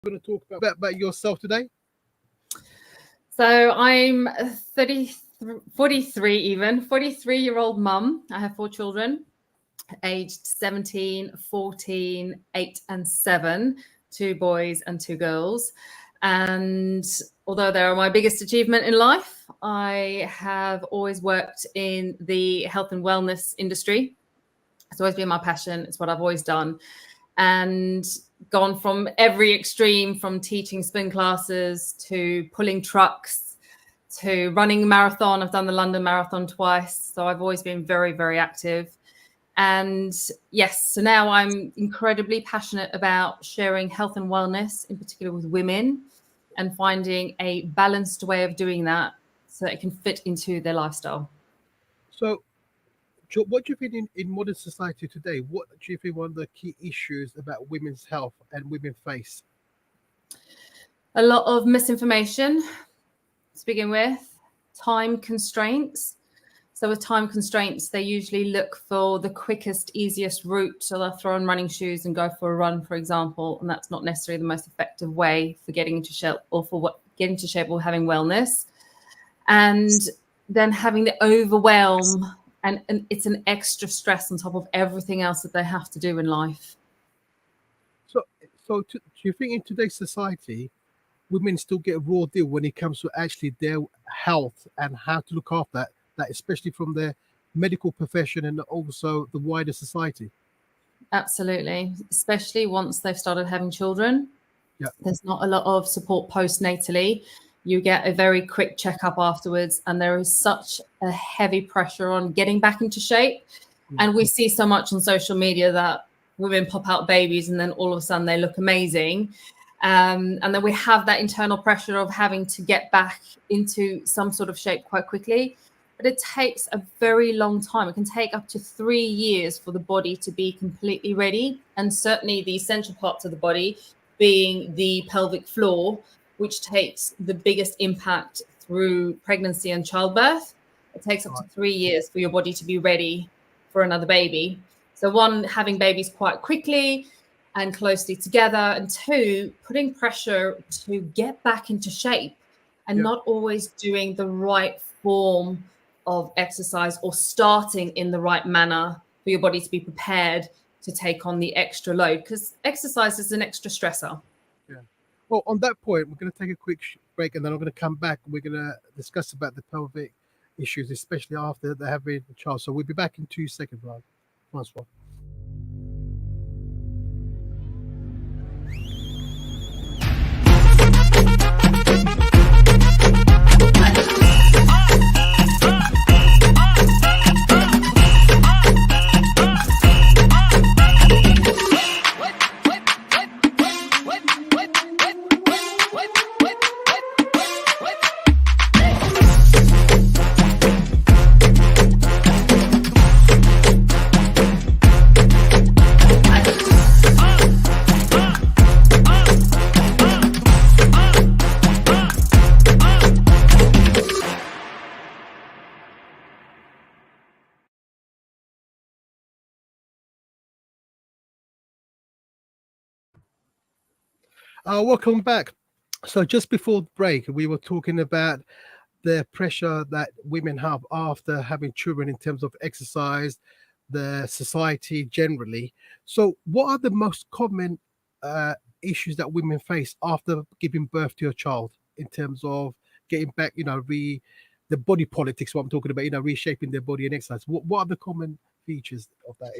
Going to talk about yourself today. So I'm 30, 43 even, 43-year-old mum. I have 4 children, aged 17, 14, 8 and 7, 2 boys and 2 girls. And although they are my biggest achievement in life, I have always worked in the health and wellness industry. It's always been my passion. It's what I've always done. And gone from every extreme, from teaching spin classes to pulling trucks to running a marathon. I've done the London Marathon twice. So I've always been very, very active. And yes, so now I'm incredibly passionate about sharing health and wellness, in particular with women, and finding a balanced way of doing that so that it can fit into their lifestyle. So, what do you think in modern society today? What do you think one of the key issues about women's health and women face? A lot of misinformation to begin with, time constraints. So with time constraints, they usually look for the quickest, easiest route. So they'll throw on running shoes and go for a run, for example. And that's not necessarily the most effective way for getting into shape or getting into shape or having wellness. And then having the overwhelm and it's an extra stress on top of everything else that they have to do in life. So do you think in today's society, women still get a raw deal when it comes to actually their health and how to look after that, especially from their medical profession and also the wider society? Absolutely, especially once they've started having children. Yeah. There's not a lot of support postnatally. You get a very quick checkup afterwards, and there is such a heavy pressure on getting back into shape. And we see so much on social media that women pop out babies and then all of a sudden they look amazing. And then we have that internal pressure of having to get back into some sort of shape quite quickly. But it takes a very long time. It can take up to 3 years for the body to be completely ready. And certainly the essential parts of the body being the pelvic floor, which takes the biggest impact through pregnancy and childbirth. It takes up to 3 years for your body to be ready for another baby. So one, having babies quite quickly and closely together, and 2, putting pressure to get back into shape and not always doing the right form of exercise or starting in the right manner for your body to be prepared to take on the extra load, because exercise is an extra stressor. Yeah. Well, on that point, we're going to take a quick break, and then I'm going to come back. We're going to discuss about the pelvic issues, especially after they have a child. So we'll be back in 2 seconds, right? Once more. Welcome back. So just before the break, we were talking about the pressure that women have after having children in terms of exercise, the society generally. So what are the most common issues that women face after giving birth to a child in terms of getting back, the body politics, what I'm talking about, reshaping their body and exercise? What are the common features of that?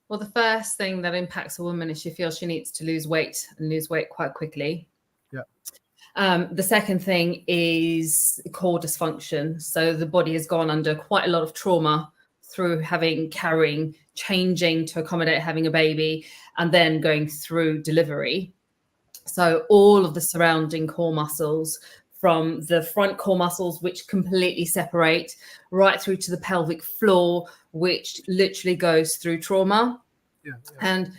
Well, the first thing that impacts a woman is she feels she needs to lose weight and lose weight quite quickly. Yeah. The second thing is core dysfunction. So the body has gone under quite a lot of trauma through carrying, changing to accommodate having a baby, and then going through delivery. So all of the surrounding core muscles, from the front core muscles, which completely separate, right through to the pelvic floor, which literally goes through trauma. Yeah. And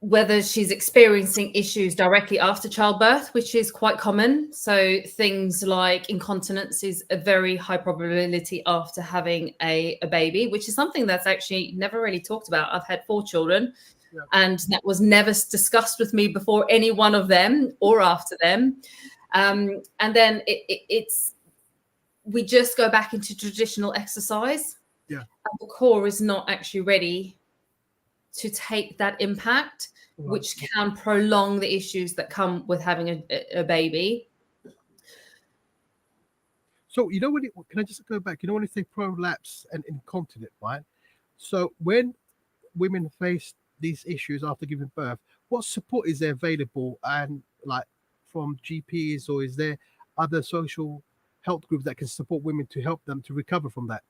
whether she's experiencing issues directly after childbirth, which is quite common. So things like incontinence is a very high probability after having a baby, which is something that's actually never really talked about. I've had 4 children. Yeah. And that was never discussed with me before any one of them or after them. And then it's we just go back into traditional exercise. Yeah. And the core is not actually ready to take that impact, Right. which can prolong the issues that come with having a baby. So, you know, can I just go back? You know, when you say prolapse and incontinent, right? So when women face these issues after giving birth, what support is there available, and like from GPs, or is there other social health groups that can support women to help them to recover from that?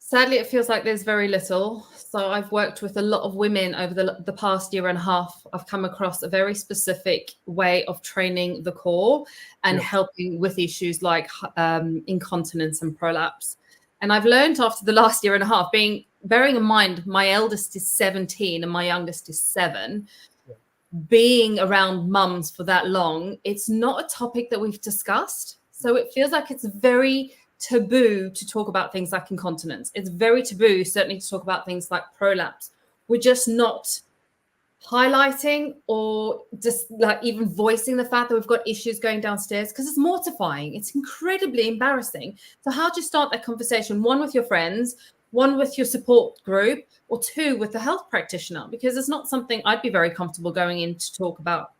Sadly, it feels like there's very little. So I've worked with a lot of women over the past year and a half. I've come across a very specific way of training the core and Yeah. helping with issues like incontinence and prolapse. And I've learned after the last year and a half, bearing in mind my eldest is 17 and my youngest is 7, Yeah. being around mums for that long, it's not a topic that we've discussed. So it feels like it's very taboo to talk about things like incontinence. It's very taboo, certainly, to talk about things like prolapse. We're just not highlighting or just like even voicing the fact that we've got issues going downstairs, because it's mortifying. It's incredibly embarrassing. So how do you start that conversation? One, with your friends, one with your support group, or two, with the health practitioner, because it's not something I'd be very comfortable going in to talk about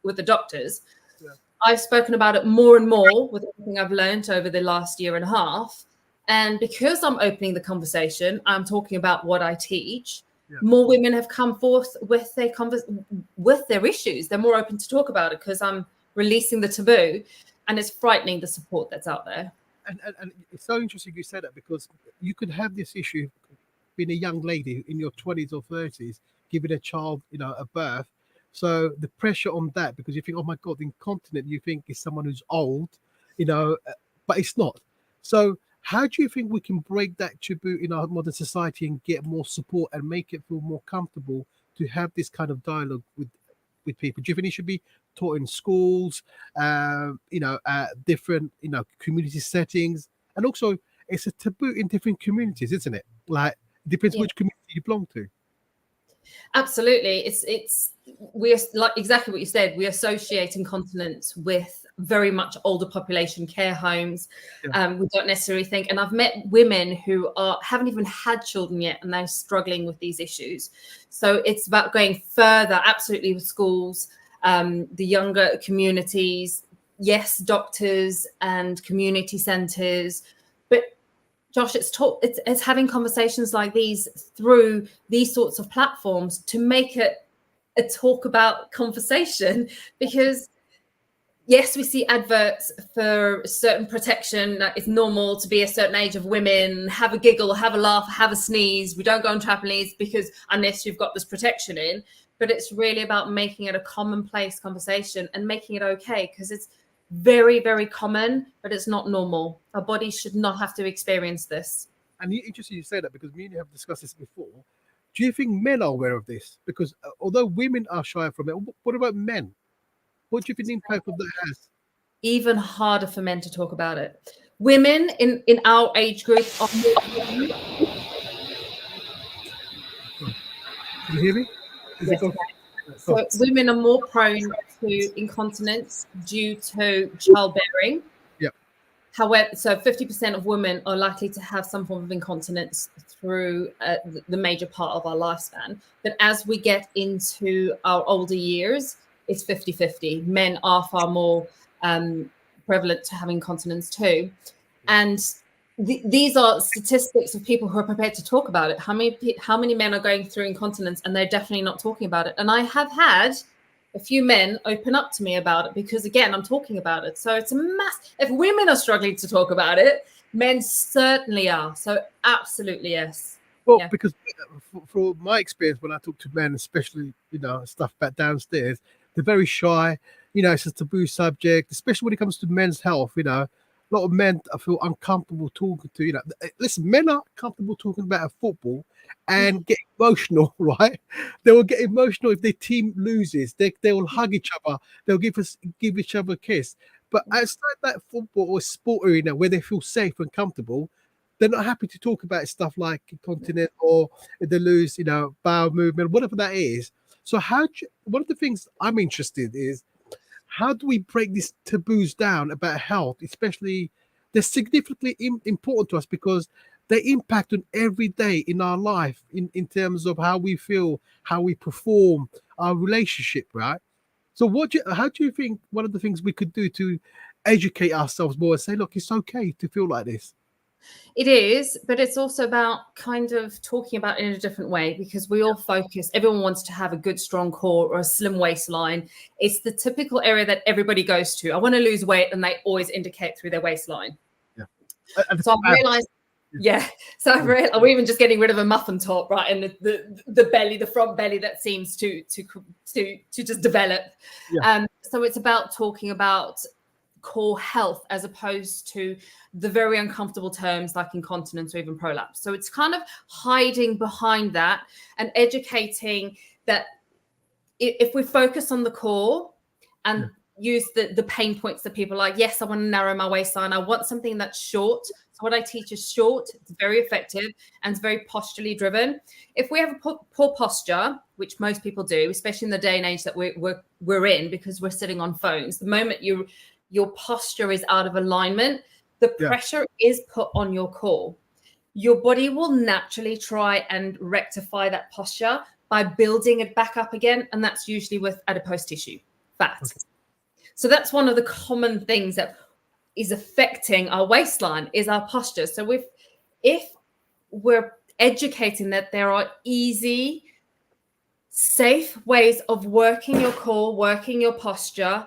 with the doctors. Yeah. I've spoken about it more and more with everything I've learned over the last year and a half. And because I'm opening the conversation, I'm talking about what I teach. Yeah. More women have come forth with their issues. They're more open to talk about it because I'm releasing the taboo, and it's frightening the support that's out there. And it's so interesting you said that, because you could have this issue being a young lady in your 20s or 30s, giving a child, you know, a birth. So the pressure on that, because you think, oh my God, incontinent, you think is someone who's old, you know, but it's not. So how do you think we can break that taboo in our modern society and get more support and make it feel more comfortable to have this kind of dialogue with people? Do you think it should be taught in schools, different, community settings? And also, it's a taboo in different communities, isn't it? Like, it depends which community you belong to. Absolutely. It's we're like exactly what you said. We associate incontinence with very much older population, care homes. Yeah. We don't necessarily think, and I've met women who haven't even had children yet, and they're struggling with these issues. So it's about going further, absolutely, with schools, the younger communities, yes, doctors and community centres. But Josh, it's having conversations like these through these sorts of platforms to make it a talk about conversation, because yes, we see adverts for certain protection. It's normal to be a certain age of women, have a giggle, have a laugh, have a sneeze. We don't go on trampolines because unless you've got this protection in. But it's really about making it a commonplace conversation and making it okay, because it's very, very common, but it's not normal. Our bodies should not have to experience this. And interesting you say that, because me and you have discussed this before. Do you think men are aware of this? Because although women are shy from it, what about men? What do you think the impact of that has? Even harder for men to talk about it. Women in our age group are more. Can you hear me? Yes, so women are more prone to incontinence due to childbearing. Yeah. However, so 50% of women are likely to have some form of incontinence through the major part of our lifespan. But as we get into our older years, it's 50-50. Men are far more prevalent to having incontinence too. And these are statistics of people who are prepared to talk about it. How many men are going through incontinence and they're definitely not talking about it? And I have had a few men open up to me about it because, again, I'm talking about it. So it's a mass. If women are struggling to talk about it, men certainly are. So absolutely, yes. Well, because for my experience, when I talk to men, especially, stuff about downstairs, they're very shy. It's a taboo subject, especially when it comes to men's health. A lot of men I feel uncomfortable talking to. Listen, men are comfortable talking about football and get emotional, right? They will get emotional if their team loses. They will hug each other. They'll give each other a kiss. But outside that football or sport arena where they feel safe and comfortable, they're not happy to talk about stuff like incontinence or they lose, bowel movement, whatever that is. So one of the things I'm interested is, how do we break these taboos down about health, especially they're significantly important to us because they impact on every day in our life in terms of how we feel, how we perform, our relationship, right? So how do you think one of the things we could do to educate ourselves more and say, look, it's okay to feel like this? It is, but it's also about kind of talking about it in a different way, because we all focus, everyone wants to have a good, strong core or a slim waistline. It's the typical area that everybody goes to. I want to lose weight, and they always indicate through their waistline. Yeah. So I've realized, So I've realized, we're even just getting rid of a muffin top, right? And the belly, the front belly that seems to just develop. Yeah. So it's about talking about core health as opposed to the very uncomfortable terms like incontinence or even prolapse. So it's kind of hiding behind that and educating that if we focus on the core and use the pain points that people are like, yes, I want to narrow my waistline. I want something that's short. So what I teach is short, it's very effective, and it's very posturally driven. If we have a poor posture, which most people do, especially in the day and age that we're in, because we're sitting on phones, the moment your posture is out of alignment, the pressure is put on your core. Your body will naturally try and rectify that posture by building it back up again. And that's usually with adipose tissue, fat. Okay. So that's one of the common things that is affecting our waistline is our posture. So if we're educating that there are easy, safe ways of working your core, working your posture,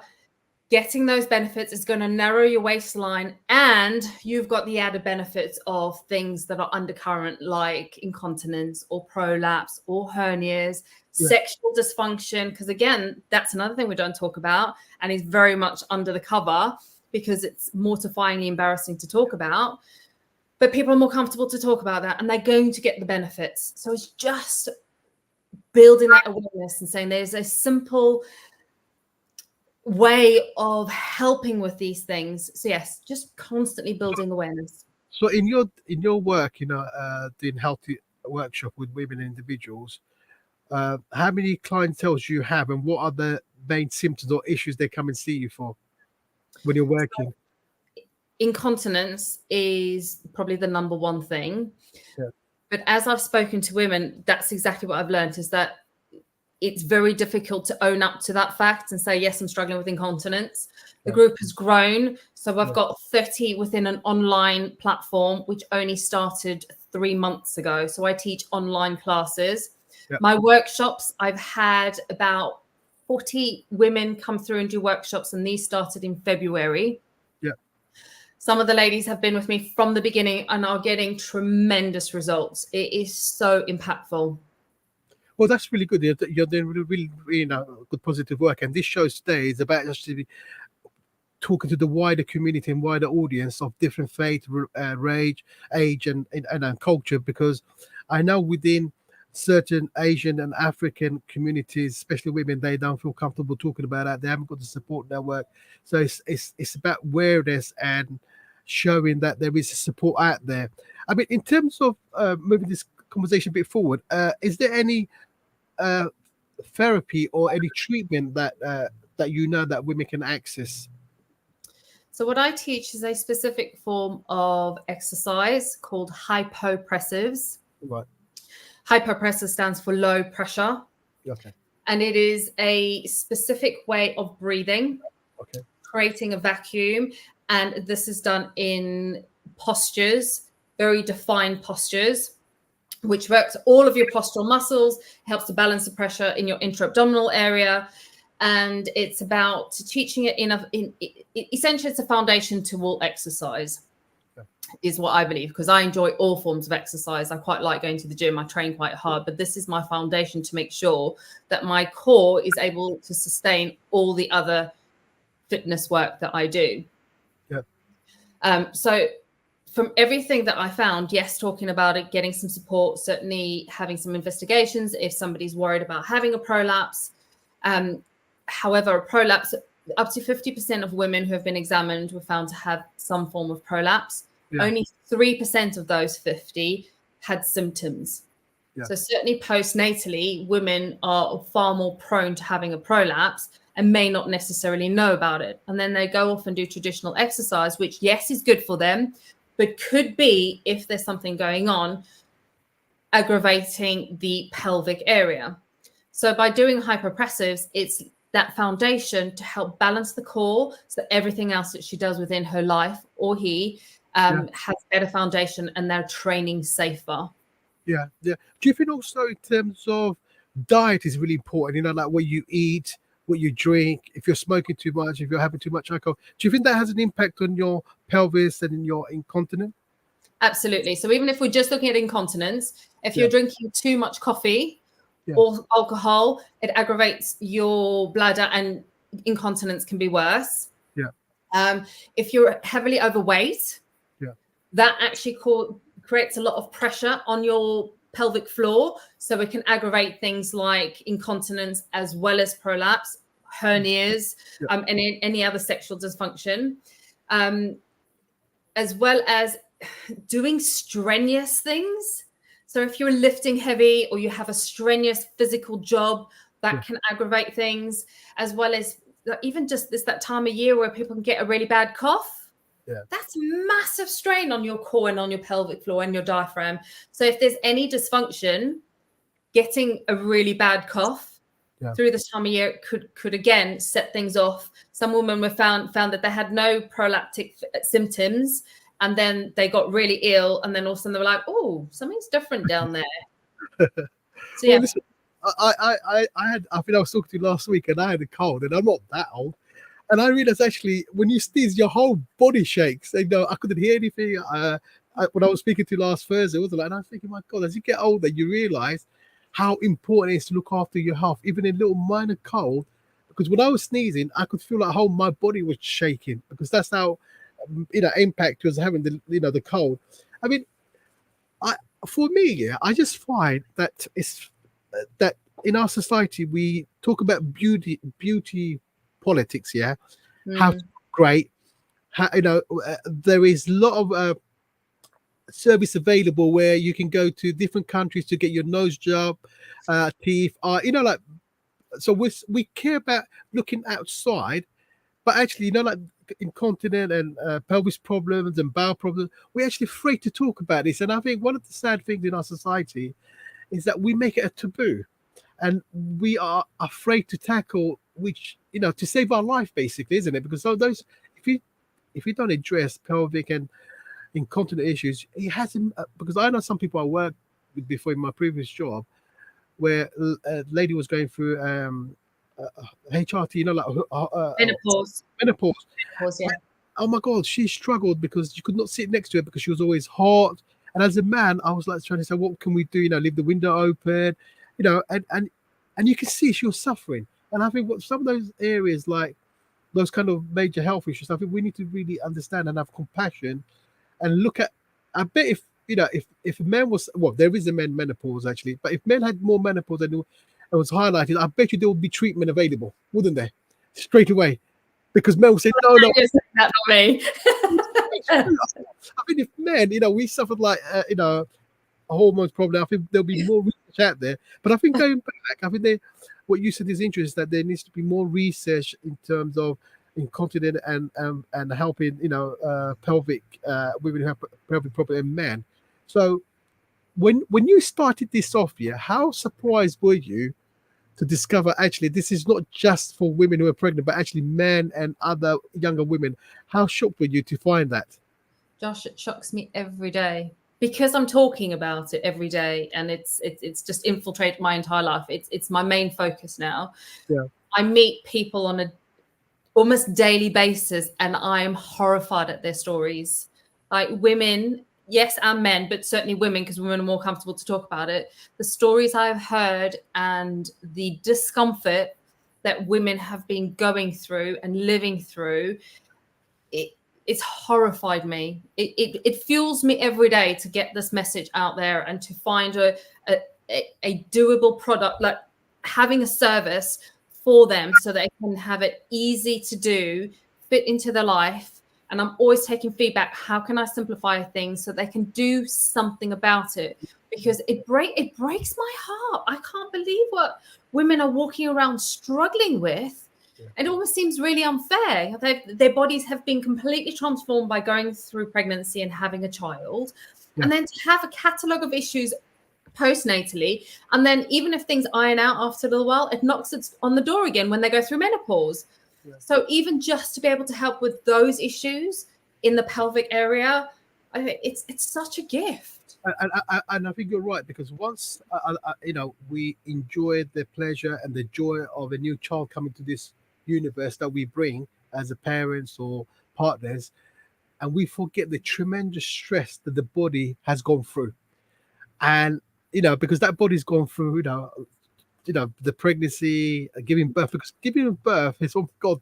getting those benefits is going to narrow your waistline, and you've got the added benefits of things that are undercurrent like incontinence or prolapse or hernias, sexual dysfunction, because again, that's another thing we don't talk about and is very much under the cover because it's mortifyingly embarrassing to talk about. But people are more comfortable to talk about that and they're going to get the benefits. So it's just building that awareness and saying there's a simple way of helping with these things. So yes, just constantly building awareness. So in your work, doing healthy workshop with women and individuals, how many clientele do you have, and what are the main symptoms or issues they come and see you for when you're working? Incontinence is probably the number one thing. Yeah. But as I've spoken to women, that's exactly what I've learned, is that it's very difficult to own up to that fact and say, yes, I'm struggling with incontinence. The group has grown. So I've got 30 within an online platform, which only started 3 months ago. So I teach online classes. My workshops, I've had about 40 women come through and do workshops, and these started in February. Some of the ladies have been with me from the beginning and are getting tremendous results. It is so impactful. Well, that's really good. You're doing really good positive work. And this show today is about actually talking to the wider community and wider audience of different faith, age, and culture, because I know within certain Asian and African communities, especially women, they don't feel comfortable talking about that. They haven't got the support network. So it's about awareness and showing that there is support out there. I mean, in terms of moving this conversation a bit forward, is there any therapy or any treatment that that women can access? So what I teach is a specific form of exercise called hypopressives. Right. Hypopressive stands for low pressure. Okay. And it is a specific way of breathing, creating a vacuum. And this is done in postures, very defined postures, which works all of your postural muscles, helps to balance the pressure in your intra-abdominal area. And it's about teaching it essentially it's a foundation to all exercise, is what I believe, because I enjoy all forms of exercise. I quite like going to the gym. I train quite hard, but this is my foundation to make sure that my core is able to sustain all the other fitness work that I do. So from everything that I found, yes, talking about it, getting some support, certainly having some investigations if somebody's worried about having a prolapse. However, a prolapse, up to 50% of women who have been examined were found to have some form of prolapse. Yeah. only 3% of those 50 had symptoms. Yeah. So certainly postnatally, women are far more prone to having a prolapse and may not necessarily know about it. And then they go off and do traditional exercise, which, yes, is good for them, but could be, if there's something going on, aggravating the pelvic area. So by doing hyperpressives, it's that foundation to help balance the core so that everything else that she does within her life, or he, has better foundation and they're training safer. Yeah. Do you think also in terms of diet is really important? You know, like what you eat, what you drink, if you're smoking too much, if you're having too much alcohol. Do you think that has an impact on your pelvis and in your incontinence? Absolutely. So even if we're just looking at incontinence, if Yeah. you're drinking too much coffee Yeah. or alcohol, it aggravates your bladder and incontinence can be worse. Yeah. If you're heavily overweight, Yeah. that actually creates a lot of pressure on your pelvic floor. So it can aggravate things like incontinence as well as prolapse, hernias, Yeah. and any other sexual dysfunction, as well as doing strenuous things. So if you're lifting heavy or you have a strenuous physical job, that Yeah. can aggravate things, as well as even just that time of year where people can get a really bad cough. Yeah. That's massive strain on your core and on your pelvic floor and your diaphragm. So if there's any dysfunction, getting a really bad cough through this time of year could again set things off. Some women were found that they had no prolaptic symptoms, and then they got really ill, and then all of a sudden they were like, "Oh, something's different down there." So yeah. Well, listen, I think I was talking to you last week, and I had a cold, and I'm not that old. And I realized actually, when you sneeze, your whole body shakes. You know, I couldn't hear anything. When I was speaking to you last Thursday, it was like, and I was thinking, my God, as you get older, you realize how important it is to look after your health, even in a little minor cold. Because when I was sneezing, I could feel like how my body was shaking, because that's how impact was having the cold. I mean, for me, I just find that it's that in our society we talk about beauty politics, how great, how there is a lot of service available where you can go to different countries to get your nose job, teeth, like, so we care about looking outside, but actually, like incontinent and pelvis problems and bowel problems, we're actually afraid to talk about this. And I think one of the sad things in our society is that we make it a taboo, and we are afraid to tackle, which to save our life, basically, isn't it? Because those, if you don't address pelvic and incontinent issues, it hasn't. Because I know some people I worked with before in my previous job, where a lady was going through HRT, like Menopause. Yeah. Oh my God, she struggled because you could not sit next to her because she was always hot. And as a man, I was like trying to say, what can we do? Leave the window open, and you can see she was suffering. And I think what some of those areas, like those kind of major health issues, I think we need to really understand and have compassion and look at. I bet if men was, well, there is a men menopause actually, but if men had more menopause and it was highlighted, I bet you there would be treatment available, wouldn't there? Straight away. Because men will say, no. That's not me. I mean, if men, we suffered like, a hormones problem, I think there'll be more research out there. But I think going back, I think what you said is interesting, that there needs to be more research in terms of incontinent and helping, pelvic, women who have pelvic problem and men. So when you started this off, how surprised were you to discover actually this is not just for women who are pregnant, but actually men and other younger women? How shocked were you to find that? Josh, it shocks me every day because I'm talking about it every day, and it's just infiltrated my entire life. It's my main focus now. Yeah. I meet people on a almost daily basis, and I am horrified at their stories. Like women, yes, and men, but certainly women, because women are more comfortable to talk about it. The stories I've heard and the discomfort that women have been going through and living through, it's horrified me. It fuels me every day to get this message out there and to find a doable product, like having a service for them so they can have it easy to do, fit into their life, and I'm always taking feedback. How can I simplify things so they can do something about it? Because it breaks my heart. I can't believe what women are walking around struggling with. It almost seems really unfair. Their bodies have been completely transformed by going through pregnancy and having a child. Yeah. And then to have a catalogue of issues postnatally, and then even if things iron out after a little while, it knocks it on the door again when they go through menopause. Yeah. So even just to be able to help with those issues in the pelvic area, I think it's such a gift. And I think you're right, because once we enjoy the pleasure and the joy of a new child coming to this universe that we bring as a parents or partners, and we forget the tremendous stress that the body has gone through. And because that body's gone through the pregnancy, giving birth, because giving birth is, oh God,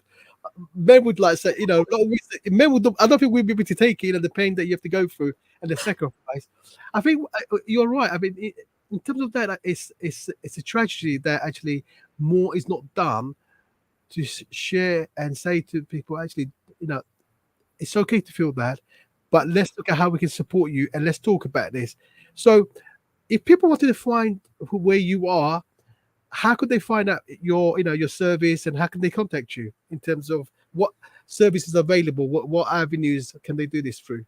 men would like say, men would, I don't think we'd be able to take it, the pain that you have to go through and the sacrifice. I think you're right. I mean, in terms of that, it's a tragedy that actually more is not done to share and say to people, actually, it's okay to feel that, but let's look at how we can support you, and let's talk about this. So if people wanted to find where you are, how could they find out your service, and how can they contact you in terms of what services are available? What avenues can they do this through?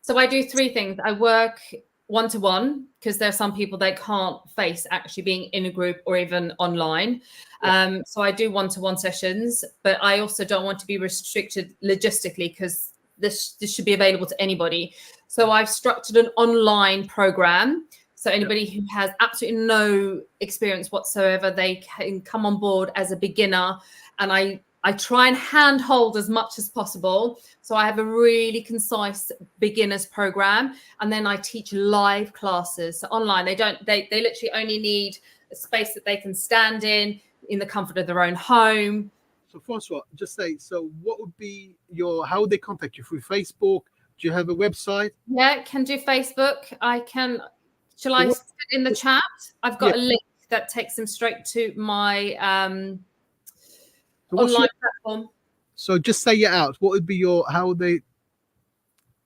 So I do three things. I work one-to-one, because there are some people that can't face actually being in a group or even online. So I do one-to-one sessions, but I also don't want to be restricted logistically, because this should be available to anybody. So I've structured an online program. So anybody who has absolutely no experience whatsoever, they can come on board as a beginner. And I try and handhold as much as possible. So I have a really concise beginners program, and then I teach live classes. So online, they literally only need a space that they can stand in the comfort of their own home. So Francois, just say, so what would be how would they contact you? Through Facebook? Do you have a website? Yeah, can do Facebook. Shall I put in the chat? I've got a link that takes them straight to my online platform. So just say it out. What would be how would they,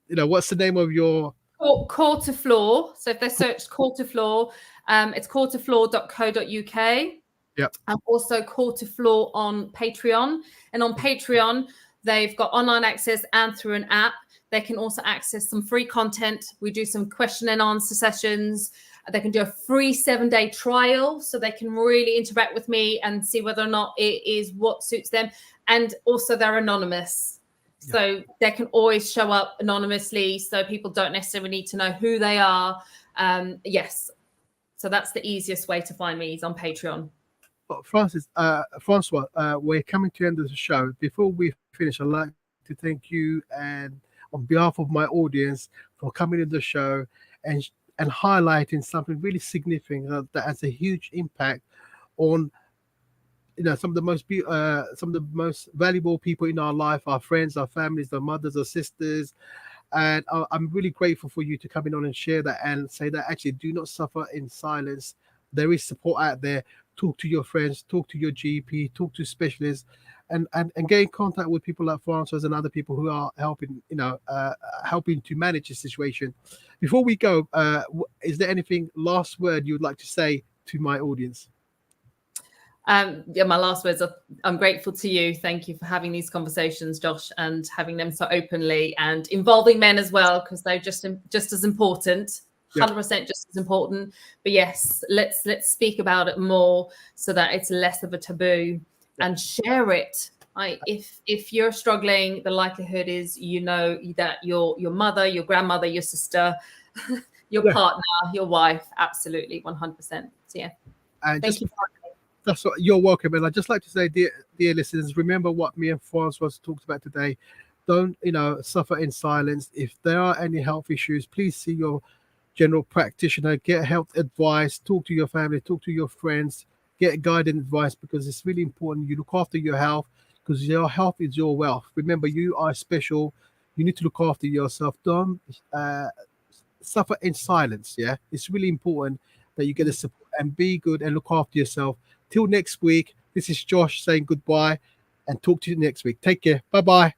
what's the name of your? Core to Floor. So if they search Core to Floor, it's coretofloor.co.uk. Yep. And also Core to Floor on Patreon. And on Patreon, they've got online access and through an app. They can also access some free content. We do some question and answer sessions. They can do a free 7-day trial, so they can really interact with me and see whether or not it is what suits them. And also they're anonymous. So they can always show up anonymously, so people don't necessarily need to know who they are. Yes. So that's the easiest way to find me, is on Patreon. Francois, we're coming to the end of the show. Before we finish, I'd like to thank you, and on behalf of my audience, for coming to the show and highlighting something really significant that has a huge impact on some of the most valuable people in our life, our friends, our families, our mothers, our sisters. And I'm really grateful for you to come in on and share that, and say that actually do not suffer in silence. There is support out there. Talk to your friends, talk to your GP, talk to specialists, and get in contact with people like Francois and other people who are helping to manage the situation. Before we go, is there anything, last word, you would like to say to my audience? My last words are, I'm grateful to you. Thank you for having these conversations, Josh, and having them so openly, and involving men as well, because they're just as important. 100% just as important. But yes, let's speak about it more, so that it's less of a taboo, and share it. If you're struggling, the likelihood is that your mother, your grandmother, your sister, your partner, your wife, absolutely 100%. So yeah, thank you. That's what, you're welcome. And I'd just like to say, dear listeners, remember what me and Francois talked about today. Don't suffer in silence. If there are any health issues, please see your general practitioner, get health advice, talk to your family, talk to your friends, get guidance advice, because it's really important you look after your health, because your health is your wealth. Remember, you are special. You need to look after yourself. Don't suffer in silence. Yeah, it's really important that you get the support and be good and look after yourself. Till next week, this is Josh saying goodbye, and talk to you next week. Take care. Bye-bye.